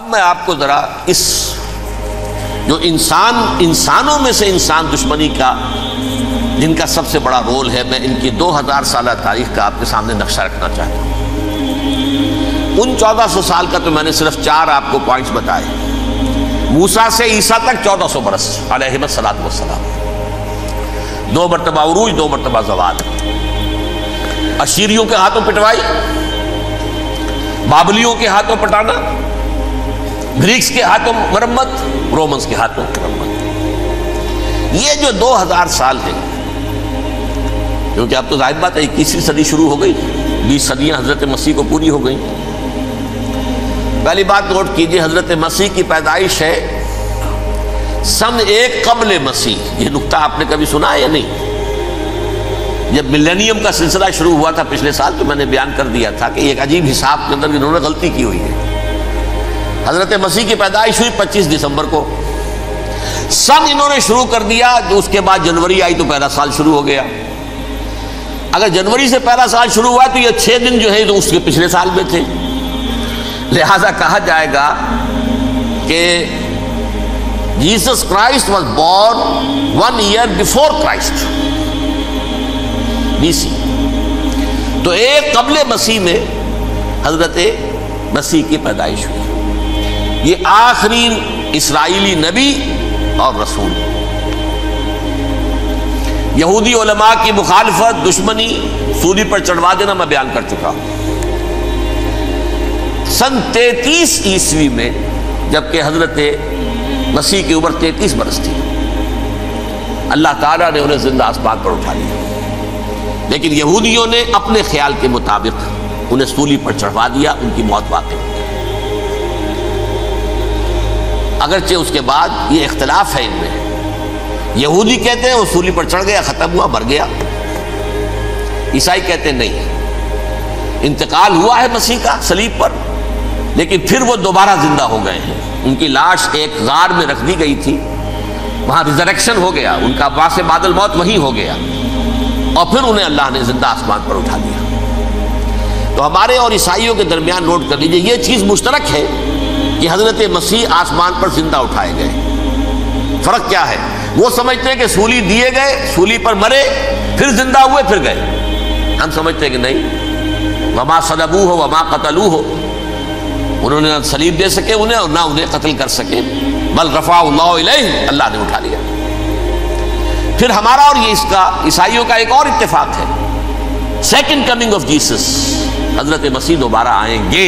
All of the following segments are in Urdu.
اب میں آپ کو ذرا اس جو انسانوں میں سے انسان دشمنی کا جن کا سب سے بڑا رول ہے، میں ان کی 2000 سالہ تاریخ کا آپ کے سامنے نقشہ رکھنا چاہتا ہوں۔ ان 1400 سال کا تو میں نے صرف 4 آپ کو پوائنٹس بتائے۔ موسیٰ سے عیسیٰ تک 1400 برس علیہ السلام، 2 مرتبہ عروج، 2 مرتبہ زوال، اشیریوں کے ہاتھوں پٹوائی، بابلیوں کے ہاتھوں پٹانا، گریکس کے ہاتھوں مرمت، رومنز کے ہاتھوں مرمت۔ یہ جو 2000 سال ہے، کیونکہ اب تو ظاہر بات ہے 21ویں صدی شروع ہو گئی، 20 صدیاں حضرت مسیح کو پوری ہو گئی۔ پہلی بات نوٹ کیجئے، حضرت مسیح کی پیدائش ہے سن 1 قبل مسیح۔ یہ نقطہ آپ نے کبھی سنا ہے یا نہیں؟ جب ملینیم کا سلسلہ شروع ہوا تھا پچھلے سال، تو میں نے بیان کر دیا تھا کہ ایک عجیب حساب کے اندر انہوں نے غلطی کی ہوئی ہے۔ حضرت مسیح کی پیدائش ہوئی 25 دسمبر کو، سن انہوں نے شروع کر دیا، جو اس کے بعد جنوری آئی تو پہلا سال شروع ہو گیا۔ اگر جنوری سے پہلا سال شروع ہوا تو یہ 6 دن جو ہے تو اس کے پچھلے سال میں تھے، لہذا کہا جائے گا کہ Jesus Christ was born 1 year before Christ, BC۔ تو 1 قبل مسیح میں حضرت مسیح کی پیدائش ہوئی۔ یہ آخری اسرائیلی نبی اور رسول۔ یہودی علماء کی مخالفت، دشمنی، سولی پر چڑھوا دینا میں بیان کر چکا ہوں۔ سن 33 عیسوی میں، جبکہ حضرت مسیح کی عمر 33 برس تھی، اللہ تعالیٰ نے انہیں زندہ آسمان پر اٹھا لیا، لیکن یہودیوں نے اپنے خیال کے مطابق انہیں سولی پر چڑھوا دیا، ان کی موت واقع ہو گئی۔ اگرچہ اس کے بعد یہ اختلاف ہے ان میں، یہودی کہتے ہیں وہ سولی پر چڑھ گیا، ختم ہوا، مر گیا۔ عیسائی کہتے ہیں نہیں، انتقال ہوا ہے مسیح کا صلیب پر، لیکن پھر وہ دوبارہ زندہ ہو گئے ہیں۔ ان کی لاش ایک غار میں رکھ دی گئی تھی، وہاں ریزریکشن ہو گیا، ان کا باعث بعد الموت وہی ہو گیا، اور پھر انہیں اللہ نے زندہ آسمان پر اٹھا دیا۔ تو ہمارے اور عیسائیوں کے درمیان نوٹ کر لیجئے، یہ چیز مشترک ہے کہ حضرت مسیح آسمان پر زندہ اٹھائے گئے۔ فرق کیا ہے؟ وہ سمجھتے ہیں کہ سولی دیے گئے، سولی پر مرے، پھر زندہ ہوئے، پھر گئے۔ ہم سمجھتے ہیں کہ نہیں، وما صلبوہ وما قتلوہ، انہوں نے نہ صلیب دے سکے انہیں اور نہ انہیں قتل کر سکے، بل رفع اللہ الیہ، اللہ نے اٹھا لیا۔ پھر ہمارا اور یہ اس کا عیسائیوں کا ایک اور اتفاق ہے، سیکنڈ کمنگ آف جیسس، حضرت مسیح دوبارہ آئیں گے۔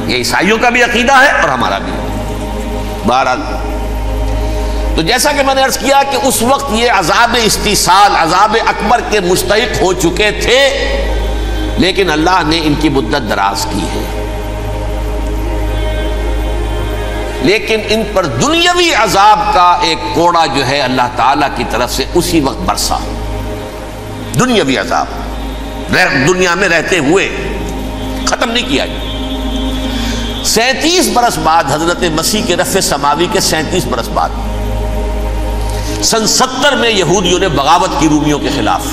یہ عیسائیوں کا بھی عقیدہ ہے اور ہمارا بھی۔ بہرحال تو جیسا کہ میں نے عرض کیا کہ اس وقت یہ عذاب استیصال، عذاب اکبر کے مستحق ہو چکے تھے، لیکن اللہ نے ان کی مدت دراز کی ہے، لیکن ان پر دنیاوی عذاب کا ایک کوڑا جو ہے اللہ تعالیٰ کی طرف سے اسی وقت برسا۔ دنیاوی عذاب دنیا میں رہتے ہوئے ختم نہیں کیا۔ 37 برس بعد، حضرت مسیح کے رفع سماوی کے 37 برس بعد، سن 70 میں یہودیوں نے بغاوت کی رومیوں کے خلاف۔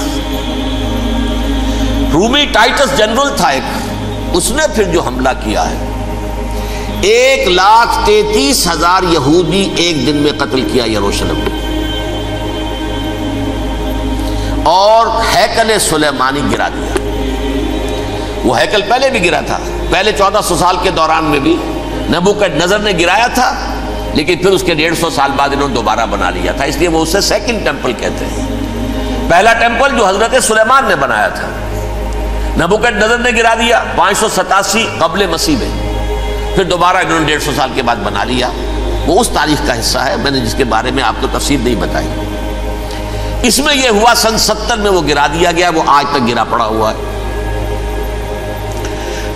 رومی ٹائٹس جنرل تھا ایک، اس نے پھر جو حملہ کیا ہے، 1,33,000 یہودی ایک دن میں قتل کیا یروشلم میں، اور ہیکل سلیمانی گرا دیا۔ وہ ہیکل پہلے بھی گرا تھا، پہلے 1400 سال کے دوران میں بھی نبوکدنضر نے گرایا تھا، لیکن پھر اس کے 150 سال بعد انہوں نے دوبارہ بنا لیا تھا، اس لیے وہ اسے سیکنڈ ٹیمپل کہتے ہیں۔ پہلا ٹیمپل جو حضرت سلیمان نے بنایا تھا، نبوکدنضر نے گرا دیا 587 قبل مسیح میں، پھر دوبارہ انہوں نے 150 سال کے بعد بنا لیا۔ وہ اس تاریخ کا حصہ ہے، میں نے جس کے بارے میں آپ کو تفصیل نہیں بتائی۔ اس میں یہ ہوا سن 70 میں وہ گرا دیا گیا، وہ آج تک گرا پڑا ہوا ہے۔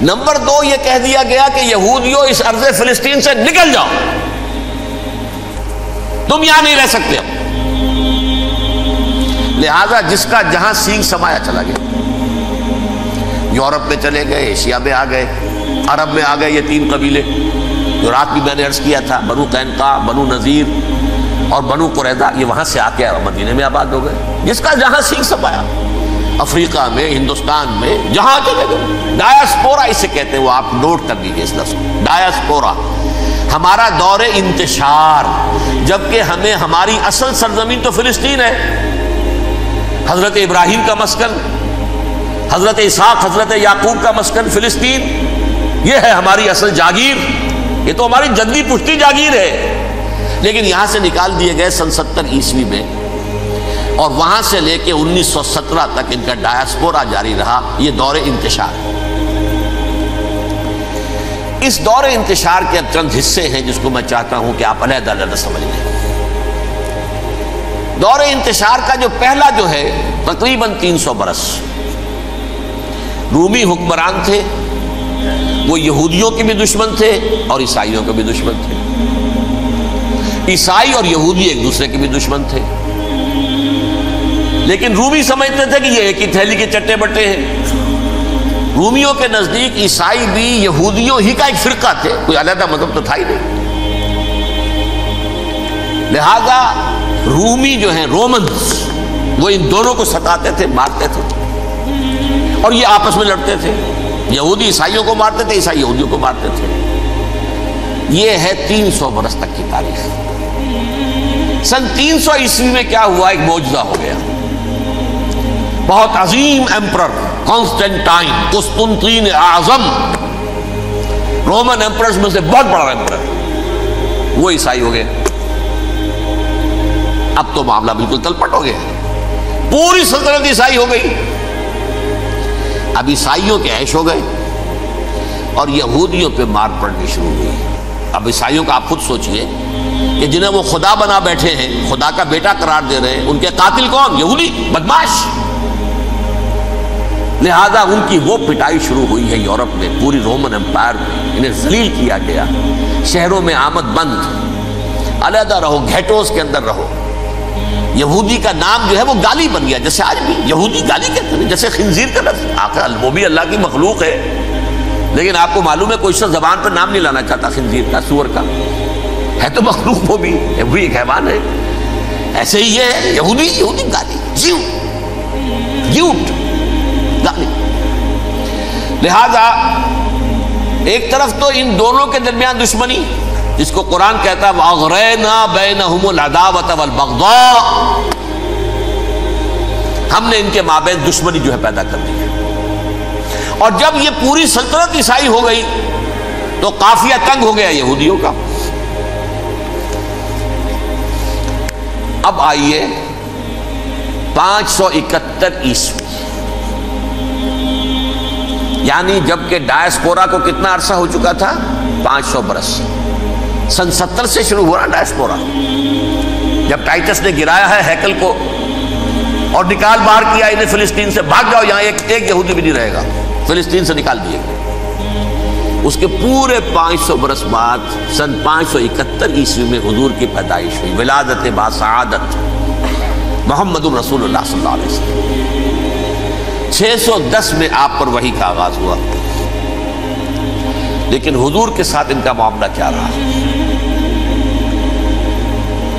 نمبر 2، یہ کہہ دیا گیا کہ یہودیوں اس ارض فلسطین سے نکل جاؤ، تم یہاں نہیں رہ سکتے اب۔ لہذا جس کا جہاں سینگ سمایا چلا گیا، یورپ میں چلے گئے، ایشیا میں آ گئے، عرب میں آ گئے، یہ 3 قبیلے جو رات بھی میں نے عرض کیا تھا، بنو قینقاع، بنو نذیر اور بنو قریظہ، یہ وہاں سے آ کے مدینے میں آباد ہو گئے۔ جس کا جہاں سینگ سمایا، افریقہ میں، ہندوستان میں، جہاں چلے گئے۔ ڈایاسپورا اسے کہتے ہیں، وہ آپ نوٹ کر لیجیے اس لفظ ڈایاسپورا، ہمارا دور انتشار، جبکہ ہمیں ہماری اصل سرزمین تو فلسطین ہے، حضرت ابراہیم کا مسکن، حضرت اسحاق حضرت یعقوب کا مسکن فلسطین، یہ ہے ہماری اصل جاگیر، یہ تو ہماری جدی پشتی جاگیر ہے، لیکن یہاں سے نکال دیے گئے سن 70 عیسوی میں، اور وہاں سے لے کے 1917 تک ان کا ڈایاسپورا جاری رہا۔ یہ دور انتشار ہے۔ اس دور انتشار کے چند حصے ہیں جس کو میں چاہتا ہوں کہ آپ علیحدہ علیحدہ سمجھ لیں۔ دور انتشار کا جو پہلا جو ہے تقریباً 300 برس، رومی حکمران تھے، وہ یہودیوں کے بھی دشمن تھے اور عیسائیوں کے بھی دشمن تھے، عیسائی اور یہودی ایک دوسرے کے بھی دشمن تھے، لیکن رومی سمجھتے تھے کہ یہ ایک ہی تھیلی کے چٹے بٹے ہیں۔ رومیوں کے نزدیک عیسائی بھی یہودیوں ہی کا ایک فرقہ تھے، کوئی علیحدہ مذہب تو تھا ہی نہیں، لہذا رومی جو ہیں رومنز وہ ان دونوں کو ستاتے تھے، مارتے تھے، اور یہ آپس میں لڑتے تھے، یہودی عیسائیوں کو مارتے تھے، عیسائی یہودیوں کو مارتے تھے۔ یہ ہے 300 برس تک کی تاریخ۔ سن 300 عیسوی میں کیا ہوا؟ ایک معجزہ ہو گیا۔ بہت عظیم ایمپرر کانسٹینٹائن، قسطنطین اعظم، رومن ایمپررز میں سے بہت بڑا ایمپرر، وہ عیسائی ہو گئے۔ اب تو معاملہ بالکل تلپٹ ہو گیا، پوری سلطنت عیسائی ہو گئی۔ اب عیسائیوں کے عیش ہو گئے اور یہودیوں پہ مار پڑنی شروع ہوئی۔ اب عیسائیوں کا آپ خود سوچئے کہ جنہیں وہ خدا بنا بیٹھے ہیں، خدا کا بیٹا قرار دے رہے ہیں، ان کے قاتل کون؟ یہودی بدماش۔ لہذا ان کی وہ پٹائی شروع ہوئی ہے یورپ میں، پوری رومن امپائر میں انہیں ذلیل کیا گیا، شہروں میں آمد بند، علیحدہ رہو، گھیٹوز کے اندر رہو۔ یہودی کا نام جو ہے وہ گالی بن گیا، جیسے آج بھی یہودی گالی کہتے ہیں، جیسے خنزیر کا لفظ، آخر وہ بھی اللہ کی مخلوق ہے، لیکن آپ کو معلوم ہے کوئی شخص زبان پر نام نہیں لانا چاہتا خنزیر کا، سور کا، ہے تو مخلوق وہ بھی ایک حیوان ہے۔ ایسے ہی یہ ہے یہودی گالی، جیوٹ گالی۔ لہذا ایک طرف تو ان دونوں کے درمیان دشمنی، جس کو قرآن کہتا ہے وَأَغْرَيْنَا بَيْنَهُمُ الْعَدَاوَةَ وَالْبَغْضَاءَ، ہم نے ان کے مابین دشمنی جو ہے پیدا کر دی ہے۔ اور جب یہ پوری سلطنت عیسائی ہو گئی تو قافیہ تنگ ہو گیا یہودیوں کا۔ اب آئیے 571 عیسوی، یعنی جبکہ ڈایاسپورا کو کتنا عرصہ ہو چکا تھا؟ 500 برس۔ سن 70 سے شروع ہوا ڈایاسپورا، جب ٹائٹس نے گرایا ہے ہیکل کو اور نکال باہر کیا انہیں فلسطین سے، بھاگ جاؤ یہاں ایک یہودی بھی نہیں رہے گا، فلسطین سے نکال دیے گئے۔ اس کے پورے 500 برس بعد سن 571 عیسوی میں حضور کی پیدائش ہوئی، ولادت باسعادت محمد رسول اللہ صلی اللہ علیہ وسلم۔ 610 میں آپ پر وحی کا آغاز ہوا، لیکن حضور کے ساتھ ان کا معاملہ کیا رہا؟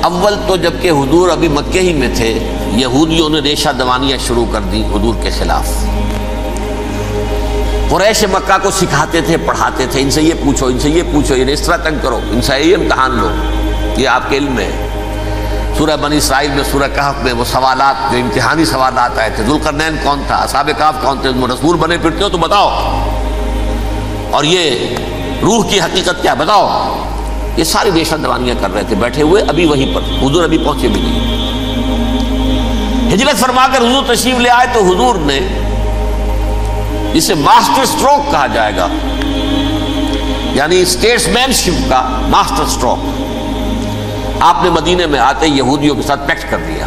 اول تو جبکہ حضور ابھی مکے ہی میں تھے، یہودیوں نے ریشہ دوانیاں شروع کر دی حضور کے خلاف۔ قریش مکہ کو سکھاتے تھے، پڑھاتے تھے، ان سے یہ پوچھو، ان سے یہ پوچھو، انہیں اس طرح تنگ کرو، ان سے یہ امتحان لو، یہ آپ کے علم میں ہے۔ سورہ بنی اسرائیل میں، سورہ کہف میں وہ سوالات، جو امتحانی سوالات آئے تھے، ذوالقرنین کون تھا، اصحاب کہف کون تھے، تم رسول بنے پھرتے ہو تو بتاؤ، اور یہ روح کی حقیقت کیا بتاؤ۔ یہ ساری ریشہ دوانیاں کر رہے تھے بیٹھے ہوئے، ابھی وہیں پر حضور ابھی پہنچے بھی نہیں۔ ہجرت فرما کر حضور تشریف لے آئے تو حضور نے، جسے ماسٹر سٹروک کہا جائے گا، یعنی اسٹیٹس مین شپ کا ماسٹر سٹروک، آپ نے مدینے میں آتے یہودیوں کے ساتھ پیکٹ کر دیا،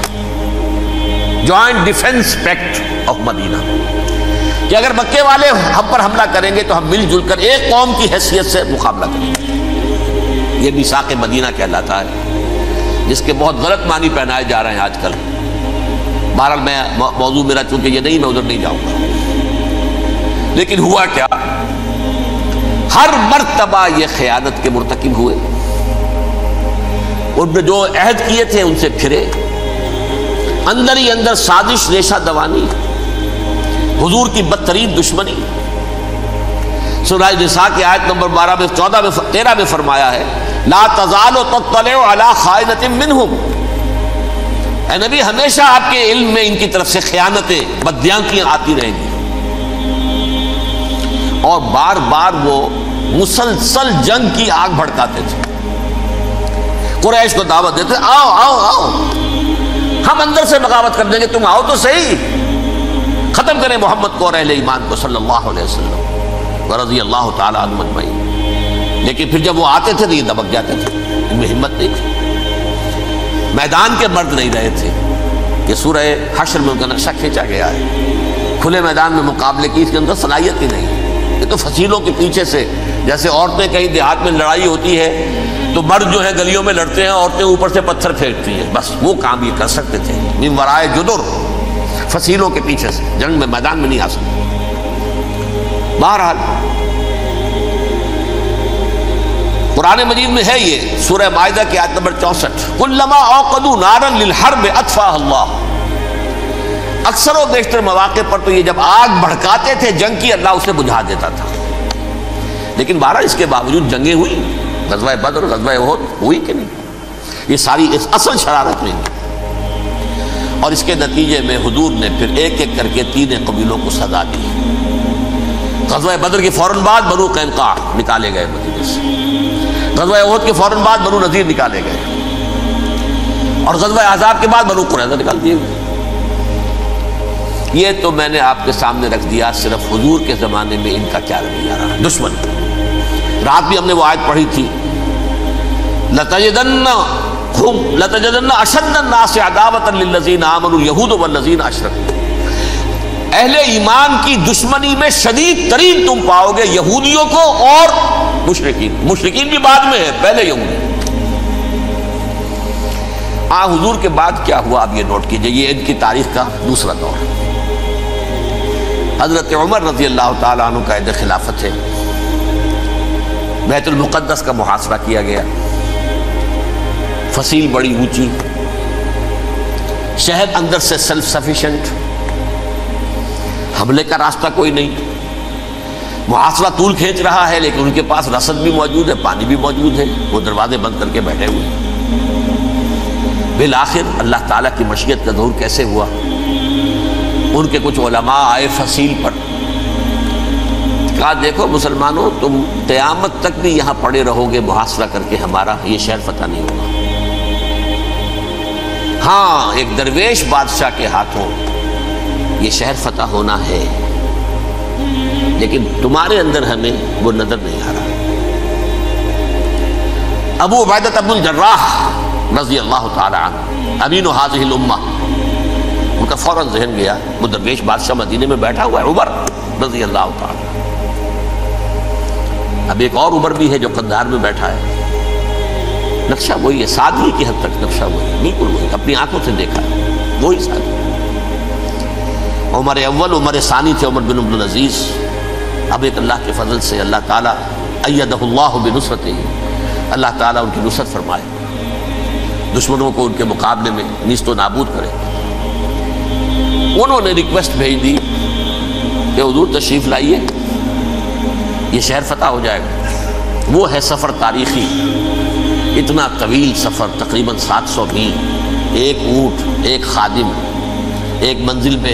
جوائنٹ ڈیفنس پیکٹ آف مدینہ، کہ اگر مکے والے ہم پر حملہ کریں گے تو ہم مل جل کر ایک قوم کی حیثیت سے مقابلہ کریں گے۔ یہ میثاق مدینہ کہلاتا ہے، جس کے بہت غلط معنی پہنائے جا رہے ہیں آج کل۔ بہرحال میں موضوع میرا چونکہ یہ نہیں، میں ادھر نہیں جاؤں گا، لیکن ہوا کیا؟ ہر مرتبہ یہ خیانت کے مرتکب ہوئے، ان نے جو عہد کیے تھے ان سے پھرے، اندر ہی اندر سازش، ریشہ دوانی، حضور کی بدترین دشمنی۔ سورہ نساء کی آیت نمبر 12 میں 14 میں 13 میں فرمایا ہے لا تزال تطلع علی خائنۃ منہم، اے نبی ہمیشہ آپ کے علم میں ان کی طرف سے خیانتیں، بددیانتیاں آتی رہیں گی. اور بار بار وہ مسلسل جنگ کی آگ بھڑکاتے تھے. قریش کو دعوت دیتے، آؤ آؤ آؤ ہم اندر سے بغاوت کر دیں گے، تم آؤ تو صحیح، ختم کریں محمد کو اور اہل ایمان کو صلی اللہ علیہ وسلم ورضی اللہ تعالی عنہم اجمعین. لیکن پھر جب وہ آتے تھے تو یہ دبک جاتے تھے، ان میں ہمت نہیں تھی. میدان کے مرد نہیں رہے تھے. یہ سورہ حشر میں ان کا نقشہ کھینچا گیا ہے. کھلے میدان میں مقابلے کی اس کے اندر صلاحیت ہی نہیں ہے. یہ تو فصیلوں کے پیچھے سے، جیسے عورتیں کہیں دیہات میں لڑائی ہوتی ہے تو مرد جو ہے گلیوں میں لڑتے ہیں، عورتیں اوپر سے پتھر پھینکتی ہیں، بس وہ کام یہ کر سکتے تھے. من ورائے جدر، فصیلوں کے پیچھے سے، جنگ میں میدان میں نہیں آ سکتے. بہرحال قرآن مجید میں ہے یہ سورہ مائدہ کی آیت نمبر 64، کلما اوقدوا نارا للحرب اطفاها اللہ. اکثر و بیشتر مواقع پر تو یہ جب آگ بھڑکاتے تھے جنگ کی، اللہ اسے بجھا دیتا تھا. لیکن بہرحال اس کے باوجود جنگیں ہوئی، غزوہ بدر، غزوہ احد ہوئی کہ نہیں؟ یہ ساری اصل شرارت نہیں. اور اس کے نتیجے میں حضور نے پھر ایک ایک کر کے 3 قبیلوں کو سزا دی. غزوہ بدر کے فوراً بعد بنو قینقاع نکالے گئے مدینے سے، غزوہ احد کے فوراً بعد بنو نذیر نکالے گئے، اور غزوہ احزاب کے بعد بنو قریظہ نکال دیے گئے. یہ تو میں نے آپ کے سامنے رکھ دیا صرف حضور کے زمانے میں ان کا کیا رویہ رہا. دشمن، رات بھی ہم نے وہ آیت پڑھی تھی، لَتَجِدَنَّ أَشَدَّ النَّاسِ عَدَاوَةً لِلَّذِينَ آمَنُوا الْيَهُودُ وَالَّذِينَ أَشْرَكُوا. اہل ایمان کی دشمنی میں شدید ترین تم پاؤ گے یہودیوں کو اور مشرکین. مشرکین بھی بعد میں ہے، پہلے یہودی. حضور کے بعد کیا ہوا اب یہ نوٹ کیجئے، یہ ان کی تاریخ کا دوسرا دور. حضرت عمر رضی اللہ تعالیٰ عنہ قائد خلافت ہے. بیت المقدس کا محاصرہ کیا گیا، فصیل بڑی اونچی، شہر اندر سے سیلف سفیشنٹ، حملے کا راستہ کوئی نہیں. محاصرہ طول کھینچ رہا ہے لیکن ان کے پاس رسد بھی موجود ہے، پانی بھی موجود ہے، وہ دروازے بند کر کے بیٹھے ہوئے. بالآخر اللہ تعالیٰ کی مشیت کا ظہور کیسے ہوا؟ ان کے کچھ علماء آئے فصیل پر، کہا دیکھو مسلمانوں، تم قیامت تک بھی یہاں پڑے رہو گے محاصرہ کر کے، ہمارا یہ شہر فتح نہیں ہوگا. ہاں ایک درویش بادشاہ کے ہاتھوں یہ شہر فتح ہونا ہے، لیکن تمہارے اندر ہمیں وہ نظر نہیں آ رہا. ابو عبیدہ بن الجراح رضی اللہ تعالی عنہ، امین هذه الامہ، ان کا فوراً ذہن گیا وہ درویش بادشاہ مدینے میں بیٹھا ہوا ہے عمر رضی اللہ تعالی. اب ایک اور عمر بھی ہے جو قندھار میں بیٹھا ہے. نقشہ وہی ہے، سادگی کی حد تک نقشہ وہی ہے، بالکل وہی، اپنی آنکھوں سے دیکھا ہے وہی سادگی. عمر اول، عمر ثانی تھے عمر بن عبدالعزیز. اب ایک اللہ کے فضل سے اللہ تعالیٰ ایدہ اللہ بنصرتہ، اللہ تعالیٰ ان کی نصرت فرمائے، دشمنوں کو ان کے مقابلے میں نیست و نابود کرے. انہوں نے ریکویسٹ بھیج دی کہ حضور تشریف لائیے، یہ شہر فتح ہو جائے گا. وہ ہے سفر تاریخی، اتنا طویل سفر، تقریباً 700 میل، ایک اونٹ، ایک خادم، ایک منزل پہ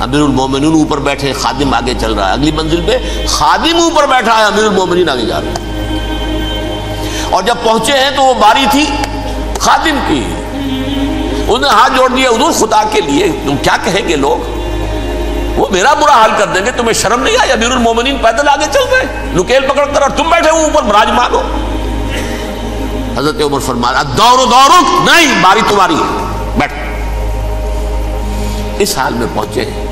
امیر المومنین اوپر بیٹھے، خادم آگے چل رہا ہے، اگلی منزل پہ خادم اوپر بیٹھا ہے، امیر المومنین آگے جا رہے ہیں. اور جب پہنچے ہیں تو وہ باری تھی خادم کی. انہوں نے ہاتھ جوڑ دیا، حضور خدا کے لیے تم کیا کہیں گے لوگ، وہ میرا برا حال کر دیں گے، تمہیں شرم نہیں آئی؟ امیر المومنین پیدل آگے چل رہے ہیں نکیل پکڑ کر، اور تم بیٹھے ہو اوپر براجمان ہو. حضرت عمر فرمایا الدور دورک، نہیں باری تمہاری ہے، بیٹھ. اس حال میں پہنچے ہیں.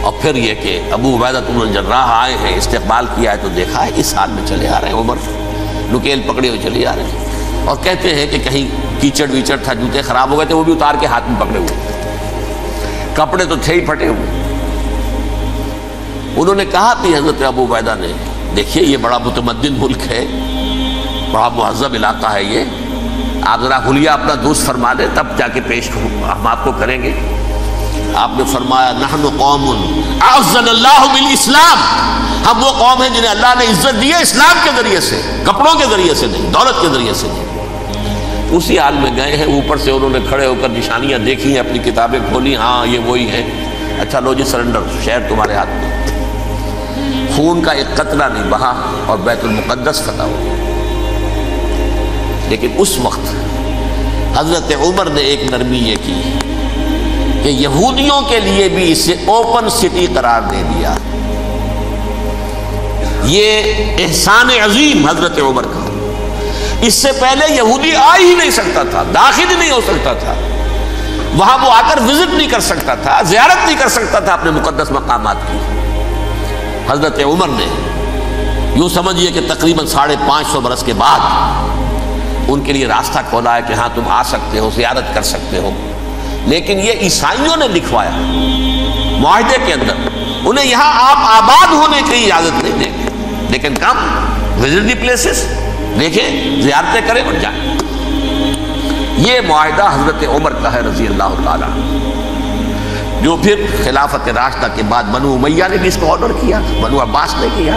اور پھر یہ کہ ابو عبیدہ بن الجراح آئے ہیں، استقبال کیا ہے تو دیکھا ہے اس حال میں چلے آ رہے ہیں. عمر نکیل پکڑے ہوئے چلے آ رہے ہیں، اور کہتے ہیں کہ کہیں کیچڑ ویچڑ تھا، جوتے خراب ہو گئے تھے، وہ بھی اتار کے ہاتھ میں پکڑے ہوئے، کپڑے تو تھے ہی پھٹے ہوئے. انہوں نے کہا کہ حضرت ابو عبیدہ نے، دیکھیے یہ بڑا متمدن ملک ہے، بڑا مہذب علاقہ ہے یہ، آپ ذرا حلیہ اپنا درست فرما دیں تب جا کے پیش ہم آپ کو کریں گے. آپ نے فرمایا نحن قوم اعزنا اللہ بالاسلام، ہم وہ قوم ہیں جنہیں اللہ نے عزت دی ہے اسلام کے ذریعے سے، کپڑوں کے ذریعے سے نہیں، دولت کے ذریعے سے نہیں۔ اسی حال میں گئے ہیں، اوپر سے انہوں نے کھڑے ہو کر نشانیاں دیکھی ہیں، اپنی کتابیں کھولی، ہاں یہ وہی ہیں، اچھا لو جی سرنڈر، شہر تمہارے ہاتھ میں۔ خون کا ایک قطرہ نہیں بہا اور بیت المقدس فتح ہو گیا۔ لیکن اس وقت حضرت عمر نے ایک نرمی یہ کی کہ یہودیوں کے لیے بھی اسے اوپن سٹی قرار دے دیا۔ یہ احسان عظیم حضرت عمر کا، اس سے پہلے یہودی آ ہی نہیں سکتا تھا، داخل ہی نہیں ہو سکتا تھا، وہاں وہ آ کر وزٹ نہیں کر سکتا تھا، زیارت نہیں کر سکتا تھا اپنے مقدس مقامات کی۔ حضرت عمر نے یوں سمجھیے کہ تقریباً 550 برس کے بعد ان کے لیے راستہ کھولا ہے کہ ہاں تم آ سکتے ہو، زیارت کر سکتے ہو۔ لیکن یہ عیسائیوں نے لکھوایا معاہدے کے اندر، انہیں یہاں آپ آباد ہونے کی اجازت نہیں دیں گے، لیکن کم وزٹ دی پلیسز، دیکھیں زیارتیں کریں اور جائیں۔ یہ معاہدہ حضرت عمر کا ہے رضی اللہ تعالیٰ، جو پھر خلافت راشدہ کے بعد بنو امیہ نے بھی اس کو آرڈر کیا، بنو عباس نے کیا۔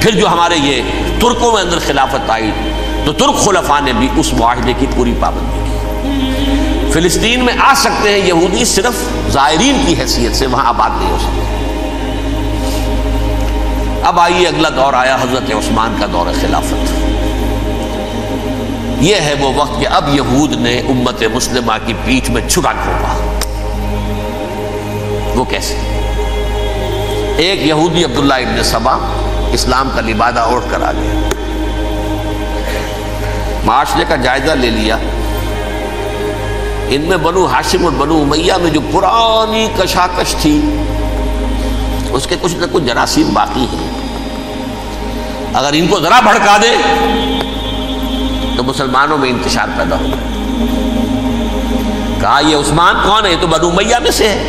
پھر جو ہمارے یہ ترکوں میں اندر خلافت آئی تو ترک خلفاء نے بھی اس معاہدے کی پوری پابندی کی۔ فلسطین میں آ سکتے ہیں یہودی، صرف زائرین کی حیثیت سے، وہاں آباد نہیں ہو سکتے۔ اب آئیے اگلا دور آیا حضرت عثمان کا دور خلافت۔ یہ ہے وہ وقت کہ اب یہود نے امت مسلمہ کی پیٹھ میں چھرا گھونپا۔ وہ کیسے؟ ایک یہودی عبداللہ ابن سبا اسلام کا لبادہ اوڑھ کر آ گیا، معاشرے کا جائزہ لے لیا۔ ان میں بنو ہاشم اور بنو امیہ میں جو پرانی کشاکش تھی اس کے کچھ نہ کچھ جراثیم باقی ہیں، اگر ان کو ذرا بھڑکا دے تو مسلمانوں میں انتشار پیدا ہوگا۔ کہا یہ عثمان کون ہے؟ یہ تو بنو امیہ میں سے ہے،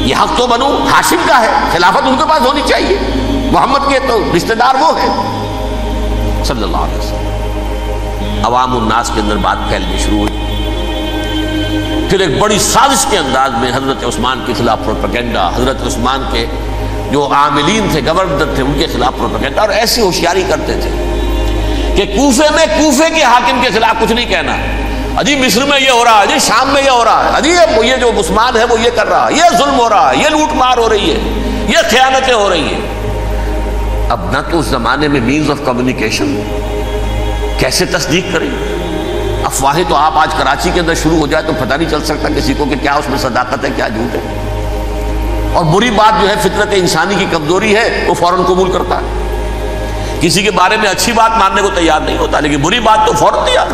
یہ حق تو بنو ہاشم کا ہے، خلافت ان کے پاس ہونی چاہیے، محمد کے تو رشتہ دار وہ ہیں صلی اللہ علیہ وسلم۔ عوام الناس کے اندر بات پھیلنی شروع ہوئی۔ پھر ایک بڑی سازش کے انداز میں حضرت عثمان کے خلاف پروپیگنڈا، حضرت عثمان کے جو عاملین تھے، گورنر تھے، ان کے خلاف پروپیگنڈا، اور ایسی ہوشیاری کرتے تھے کہ کوفے میں کوفے کے حاکم کے خلاف کچھ نہیں کہنا، اجی مصر میں یہ ہو رہا ہے، اجی شام میں یہ ہو رہا ہے، اجی یہ جو عثمان ہے وہ یہ کر رہا ہے، یہ ظلم ہو رہا ہے، یہ لوٹ مار ہو رہی ہے، یہ خیانتیں ہو رہی ہیں۔ اب نہ تو اس زمانے میں مینز آف کمیونیکیشن، کیسے تصدیق کریں؟ افواہیں تو آپ آج کراچی کے اندر شروع ہو جائے تو پتہ نہیں چل سکتا کسی کو کہ کیا اس میں صداقت ہے، کیا جھوٹ ہے۔ اور بری بات جو ہے فطرت انسانی کی کمزوری ہے، وہ فوراً قبول کرتا ہے، کسی کے بارے میں اچھی بات ماننے کو تیار نہیں ہوتا، لیکن بری بات تو فوراً تیار۔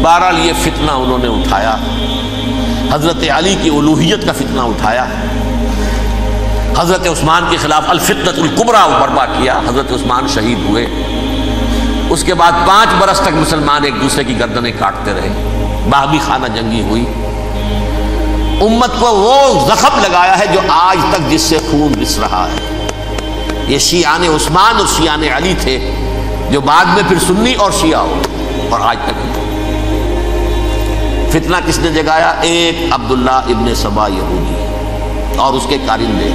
بہرحال یہ فتنہ انہوں نے اٹھایا، حضرت علی کی الوہیت کا فتنہ اٹھایا، حضرت عثمان کے خلاف الفتنۃ الکبریٰ برپا کیا، حضرت عثمان شہید ہوئے۔ اس کے بعد 5 برس تک مسلمان ایک دوسرے کی گردنیں کاٹتے رہے، باہمی خانہ جنگی ہوئی۔ امت کو وہ زخم لگایا ہے جو آج تک جس سے خون رس رہا ہے۔ یہ شیعان عثمان اور شیعان علی تھے جو بعد میں پھر سنی اور شیعہ ہو، اور آج تک فتنہ کس نے جگایا؟ ایک عبداللہ ابن سبا یہودی اور اس کے کارندے،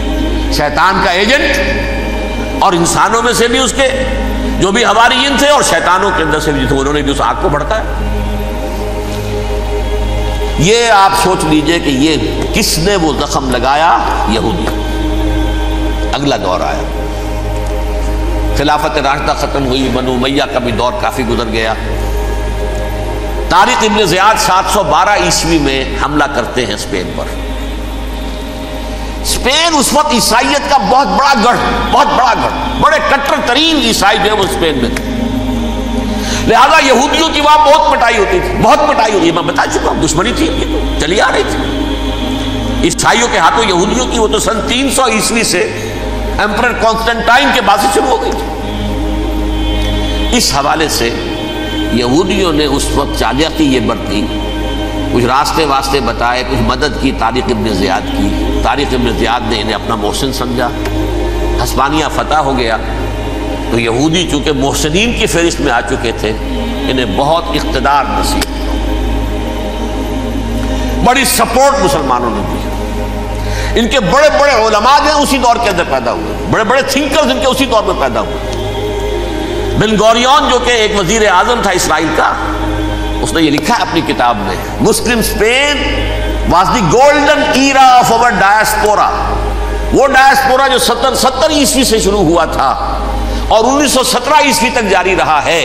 شیطان کا ایجنٹ، اور انسانوں میں سے بھی اس کے جو بھی حواریین تھے اور شیطانوں کے اندر سے بھی تھے، انہوں نے بھی اس آگ کو بھڑکایا۔ یہ آپ سوچ لیجئے کہ یہ کس نے وہ زخم لگایا؟ یہودی۔ اگلا دور آیا، خلافت راشدہ ختم ہوئی، بنو امیہ کا بھی دور کافی گزر گیا۔ طارق ابن زیاد 712 عیسوی میں حملہ کرتے ہیں اسپین پر۔ اسپین اس وقت عیسائیت کا بہت بڑا گڑھ، بڑے کٹر ترین عیسائی جو ہے وہ اسپین میں تھے، لہذا یہودیوں کی وہاں بہت پٹائی ہوتی تھی، میں بتا چکا ہوں، دشمنی تھی ان کی تو چلی آ رہی تھی عیسائیوں کے ہاتھوں یہودیوں کی۔ وہ تو سن 300 عیسوی سے ایمپرر کانسٹنٹائن کے بعد سے شروع ہو گئی تھی۔ اس حوالے سے یہودیوں نے اس وقت چالاکی یہ برتی، کچھ راستے واسطے بتائے، کچھ مدد کی طارق ابن زیاد کی۔ طارق ابن زیاد نے انہیں اپنا محسن سمجھا، ہسپانیہ فتح ہو گیا تو یہودی چونکہ محسنین کی فہرست میں آ چکے تھے، انہیں بہت اقتدار نصیب۔ بڑی سپورٹ مسلمانوں نے دی. ان کے بڑے بڑے علماء جو ہیں اسی دور کے اندر پیدا ہوئے, بڑے بڑے تھنکرز ان کے اسی دور میں پیدا ہوئے. بن گوریون جو کہ ایک وزیر اعظم تھا اسرائیل کا, اس نے یہ لکھا ہے اپنی کتاب میں, Muslim Spain was the golden era of our diaspora. وہ ڈائسپورا جو 70 عیسوی سے شروع ہوا تھا اور 1917 عیسوی تک جاری رہا ہے,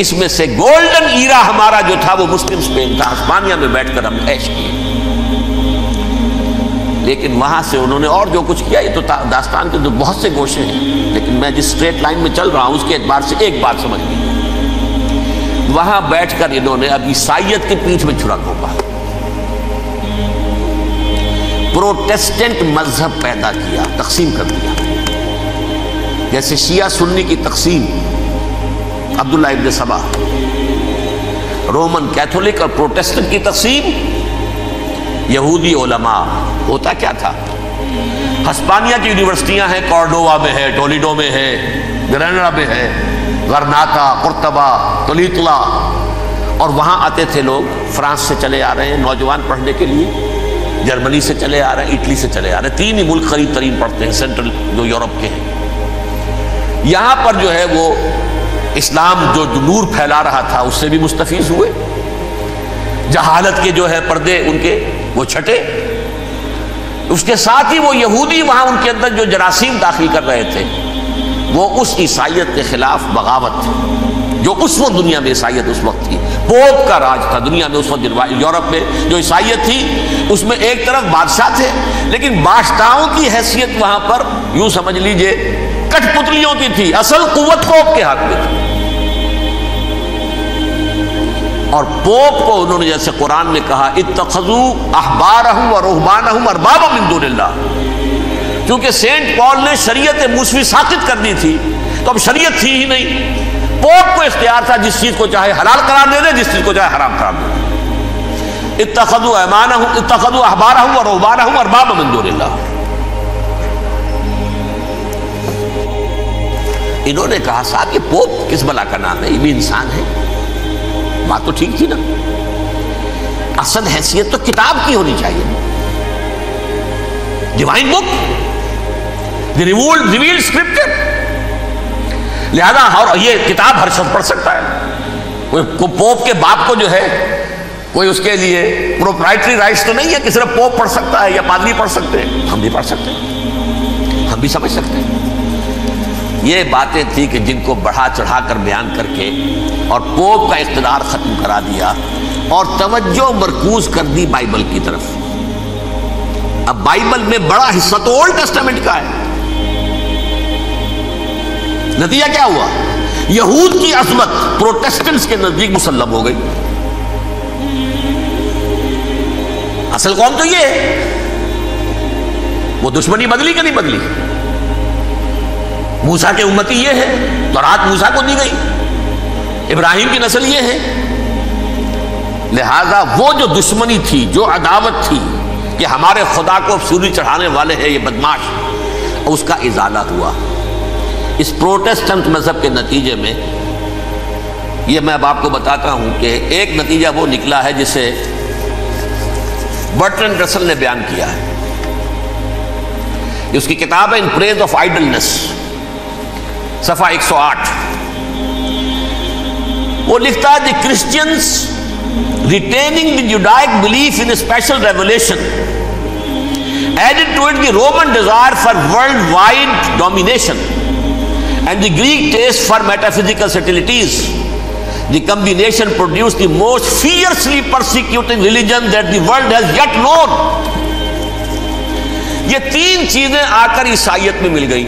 اس میں سے گولڈن ایرا ہمارا جو تھا وہ مسلم اسپین تھا. ہسپانیہ میں بیٹھ کر ہم عیش کیے, لیکن وہاں سے انہوں نے اور جو کچھ کیا, یہ تو داستان کے بہت سے گوشے ہیں, لیکن میں جس اسٹریٹ لائن میں چل رہا ہوں اس کے اعتبار سے ایک بات سمجھ لی, وہاں بیٹھ کر انہوں نے اب عیسائیت کی پیٹھ میں چھرا گھونپا, پروٹیسٹنٹ مذہب پیدا کیا, تقسیم کر دیا. جیسے شیعہ سنی کی تقسیم, عبداللہ ابن سبا, رومن کیتھولک اور پروٹیسٹنٹ کی تقسیم, یہودی علماء. ہوتا کیا تھا, ہسپانیہ کی یونیورسٹیاں ہیں, کارڈووا میں ہے, ٹولیڈو میں ہے, گریناڈا میں ہے, غرناطہ, قرطبہ, تولیتلا, اور وہاں آتے تھے لوگ. فرانس سے چلے آ رہے ہیں نوجوان پڑھنے کے لیے, جرمنی سے چلے آ رہے ہیں, اٹلی سے چلے آ رہے ہیں. 3 ہی ملک قریب ترین پڑھتے ہیں سینٹرل جو یورپ کے ہیں. یہاں پر جو ہے وہ اسلام جو نور پھیلا رہا تھا اس سے بھی مستفیض ہوئے. جہالت کے جو ہے پردے ان کے وہ چھٹے. اس کے ساتھ ہی وہ یہودی وہاں ان کے اندر جو جراثیم داخل کر رہے تھے وہ اس عیسائیت کے خلاف بغاوت جو اس وقت دنیا میں عیسائیت اس وقت تھی. پوپ کا راج تھا دنیا میں اس وقت. یورپ میں جو عیسائیت تھی اس میں ایک طرف بادشاہ تھے, لیکن بادشاہوں کی حیثیت وہاں پر یوں سمجھ لیجئے کٹ پتلیوں کی تھی, اصل قوت پوپ کے ہاتھ میں تھی. اور پوپ کو انہوں نے جیسے قرآن میں کہا اتخذوا احبارهم ورهبانهم اربابا من دون اللہ, کیونکہ سینٹ پال نے شریعت موسوی ساقط کر دی تھی تو اب شریعت تھی ہی نہیں. پوپ کو اختیار تھا جس چیز کو چاہے حلال قرار دے دے, جس چیز کو چاہے حرام قرار دے دے. اتخذوا احبارهم ورهبانهم اربابا من دون اللہ. انہوں نے کہا صاحب یہ پوپ کس بلا کا نام ہے, یہ بھی انسان ہے. بات تو ٹھیک تھی نا, اصل حیثیت تو کتاب کی ہونی چاہیے, ڈیوائن بک, دی ریویلڈ اسکرپچر. لہذا اور یہ کتاب ہر شخص پڑھ سکتا ہے. کوئی پوپ کے باپ کو جو ہے کوئی اس کے لیے پروپرائٹری رائٹس تو نہیں ہے کہ صرف پوپ پڑھ سکتا ہے یا پادری پڑھ سکتے ہیں. ہم بھی پڑھ سکتے ہیں, ہم بھی سمجھ سکتے ہیں. یہ باتیں تھی کہ جن کو بڑھا چڑھا کر بیان کر کے اور پوپ کا اقتدار ختم کرا دیا اور توجہ مرکوز کر دی بائبل کی طرف. اب بائبل میں بڑا حصہ تو اولڈ ٹیسٹامنٹ کا ہے. نتیجہ کیا ہوا, یہود کی عظمت پروٹیسٹنٹس کے نزدیک مسلم ہو گئی. اصل قوم تو یہ ہے, وہ دشمنی بدلی کہ نہیں بدلی. موسیٰ کے امتی یہ ہے, تورات موسیٰ کو دی گئی, ابراہیم کی نسل یہ ہے. لہذا وہ جو دشمنی تھی, جو عداوت تھی کہ ہمارے خدا کو سوری چڑھانے والے ہیں یہ بدماش, اس کا ازالہ ہوا اس پروٹیسٹنٹ مذہب کے نتیجے میں. یہ میں اب آپ کو بتاتا ہوں کہ ایک نتیجہ وہ نکلا ہے جسے برٹرنڈ رسل نے بیان کیا ہے. اس کی کتاب ہے ان پریز آف آئیڈلنس, صفحہ 108. وہ لکھتا ہے the Christians retaining the Judaic belief in special revelation added to it the Roman desire for worldwide domination and the Greek taste for metaphysical subtleties. The combination produced the most fiercely persecuting religion that the world has yet known. یہ 3 چیزیں آ کر عیسائیت میں مل گئی.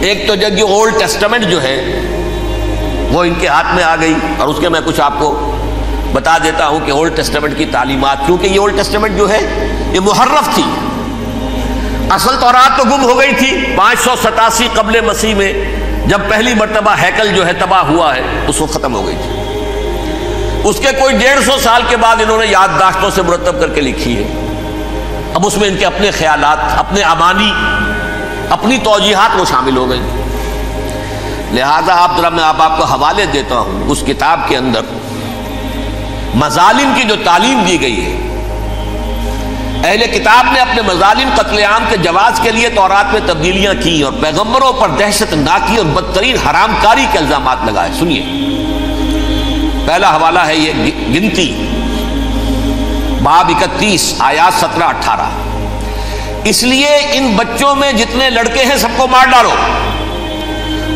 ایک تو جب یہ اولڈ ٹیسٹامنٹ جو ہے وہ ان کے ہاتھ میں آ گئی, اور اس کے میں کچھ آپ کو بتا دیتا ہوں کہ اولڈ ٹیسٹامنٹ کی تعلیمات, کیونکہ یہ اولڈ ٹیسٹامنٹ جو ہے یہ محرف تھی. اصل تورات تو گم ہو گئی تھی 587 قبل مسیح میں, جب پہلی مرتبہ ہیکل جو ہے تباہ ہوا ہے, اس وقت ختم ہو گئی تھی. اس کے کوئی 150 سال کے بعد انہوں نے یادداشتوں سے مرتب کر کے لکھی ہے. اب اس میں ان کے اپنے خیالات, اپنے امانی, اپنی توجیحات وہ شامل ہو گئی. لہذا آپ ذرا میں آپ کو حوالے دیتا ہوں. اس کتاب کے اندر مظالم کی جو تعلیم دی گئی ہے، اہل کتاب نے اپنے مظالم قتل عام کے جواز کے لیے تورات میں تبدیلیاں کی اور پیغمبروں پر دہشت ناکی اور بدترین حرام کاری کے الزامات لگائے۔ سنیے، پہلا حوالہ ہے یہ گنتی باب 31 آیات 17-18۔ اس لیے ان بچوں میں جتنے لڑکے ہیں سب کو مار ڈالو،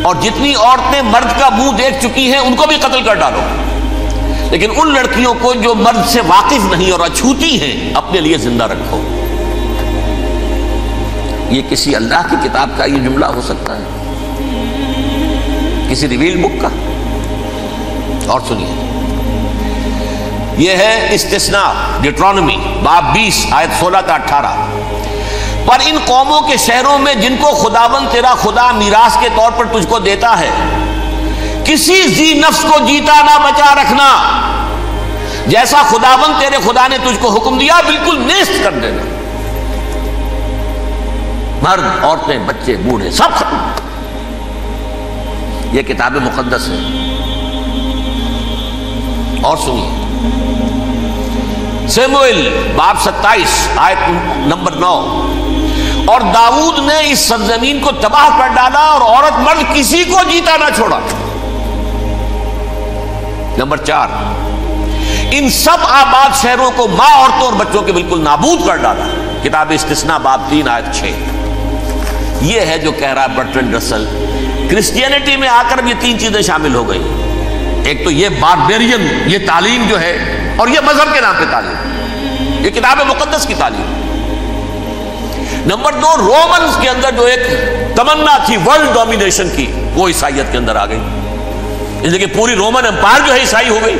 اور جتنی عورتیں مرد کا منہ دیکھ چکی ہیں ان کو بھی قتل کر ڈالو، لیکن ان لڑکیوں کو جو مرد سے واقف نہیں اور اچھوتی ہیں اپنے لیے زندہ رکھو۔ یہ کسی اللہ کی کتاب کا یہ جملہ ہو سکتا ہے؟ کسی ریویل بک کا؟ اور سنیے، یہ ہے استثناء ڈیٹرانومی باب 20 آیت 16-18۔ پر ان قوموں کے شہروں میں جن کو خداوند تیرا خدا میراث کے طور پر تجھ کو دیتا ہے، کسی ذی نفس کو جیتا نہ بچا رکھنا، جیسا خداوند تیرے خدا نے تجھ کو حکم دیا بالکل نیست کر دینا۔ مرد، عورتیں، بچے، بوڑھے سب ختم۔ یہ کتاب مقدس ہے۔ اور سنیے، سموئیل باب 27 آیت نمبر 9۔ اور داؤد نے اس سرزمین کو تباہ کر ڈالا اور عورت مرد کسی کو جیتا نہ چھوڑا۔ نمبر 4، ان سب آباد شہروں کو ماں، عورتوں اور بچوں کے بالکل نابود کر ڈالا۔ کتاب استثناء باب 3 آیت 6۔ یہ ہے جو کہہ رہا ہے برٹرنڈ رسل، کرسچینٹی میں آ کر یہ تین چیزیں شامل ہو گئی۔ ایک تو یہ باربیرین یہ تعلیم جو ہے، اور یہ مذہب کے نام پہ تعلیم، یہ کتاب مقدس کی تعلیم۔ نمبر 2، رومنز کے اندر جو ایک تمنا تھی ورلڈ ڈومینیشن کی، وہ عیسائیت کے اندر آ گئی، اس لیے کہ پوری رومن امپائر جو ہے عیسائی ہو گئی،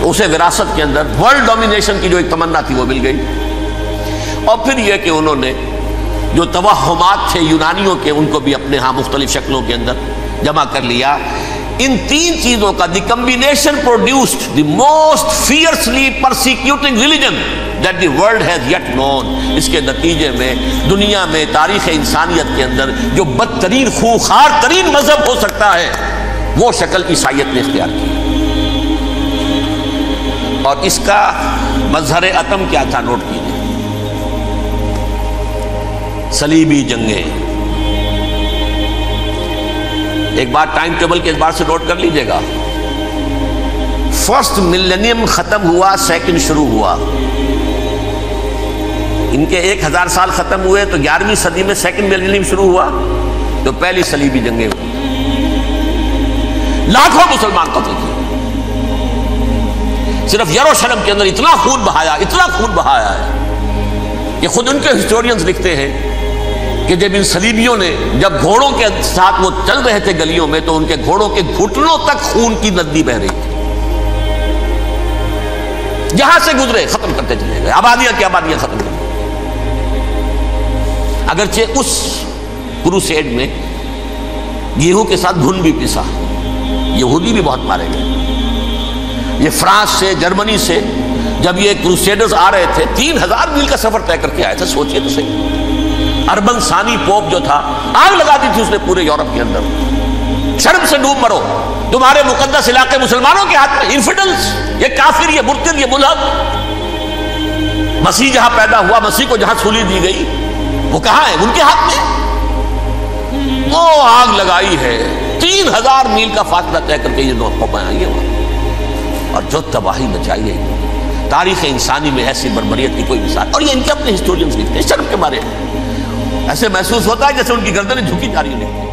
تو اسے وراثت کے اندر ورلڈ ڈومینیشن کی جو ایک تمنا تھی وہ مل گئی۔ اور پھر یہ کہ انہوں نے جو توہمات تھے یونانیوں کے، ان کو بھی اپنے ہاں مختلف شکلوں کے اندر جمع کر لیا۔ ان تین چیزوں کا the combination produced the most fiercely persecuting religion that the world has yet known. اس کے نتیجے میں دنیا میں تاریخ انسانیت کے اندر جو بدترین خوخار ترین مذہب ہو سکتا ہے، وہ شکل عیسائیت نے اختیار کی۔ اور اس کا مظہر عتم کیا تھا؟ نوٹ کیجیے، صلیبی جنگیں۔ ایک بات ٹائم ٹیبل کے اعتبار سے نوٹ کر لیجئے گا، فرسٹ ملینیم ختم ہوا، سیکنڈ شروع ہوا۔ ان کے 1000 سال ختم ہوئے تو 11ویں صدی میں سیکنڈ ملینیم شروع ہوا، تو پہلی صلیبی جنگیں ہوئی، لاکھوں مسلمان قتل کیے۔ صرف یروشلم کے اندر اتنا خون بہایا ہے کہ خود ان کے ہسٹورینز لکھتے ہیں کہ جب ان صلیبیوں نے جب گھوڑوں کے ساتھ وہ چل رہے تھے گلیوں میں، تو ان کے گھوڑوں کے گھٹنوں تک خون کی ندی بہ رہی تھی۔ جہاں سے گزرے ختم کرتے چلے گئے، آبادیاں کی آبادیاں ختم کر دی۔ اگرچہ اس کروسیڈ میں گیہوں کے ساتھ گھن بھی پسا، یہودی بھی بہت مارے گئے۔ یہ فرانس سے، جرمنی سے جب یہ کروسیڈرز آ رہے تھے، 3000 میل کا سفر طے کر کے آئے تھے۔ سوچئے تو صحیح، اربن ثانی پوپ جو تھا، آگ لگا دی تھی اس نے پورے یورپ کے اندر، شرم سے ڈوب مرو، تمہارے مقدس علاقے مسلمانوں کے ہاتھ میں، انفیڈلز، یہ کافر، یہ مرتد، یہ ملحد۔ مسیح جہاں پیدا ہوا، مسیح کو جہاں سولی دی گئی، وہ کہاں ہے؟ ان کے ہاتھ میں۔ وہ آگ لگائی ہے، 3000 میل کا فاصلہ طے کر کے یہ قوم آئی ہے، اور جو تباہی مچائی ہے تاریخ انسانی میں، ایسی بربریت کی کوئی مثال۔ اور یہ ان کے اپنے ہسٹورینز لکھتے ہیں، شرم کے مارے ایسے محسوس ہوتا ہے جیسے ان کی گردنیں جھکی جا رہی ہیں۔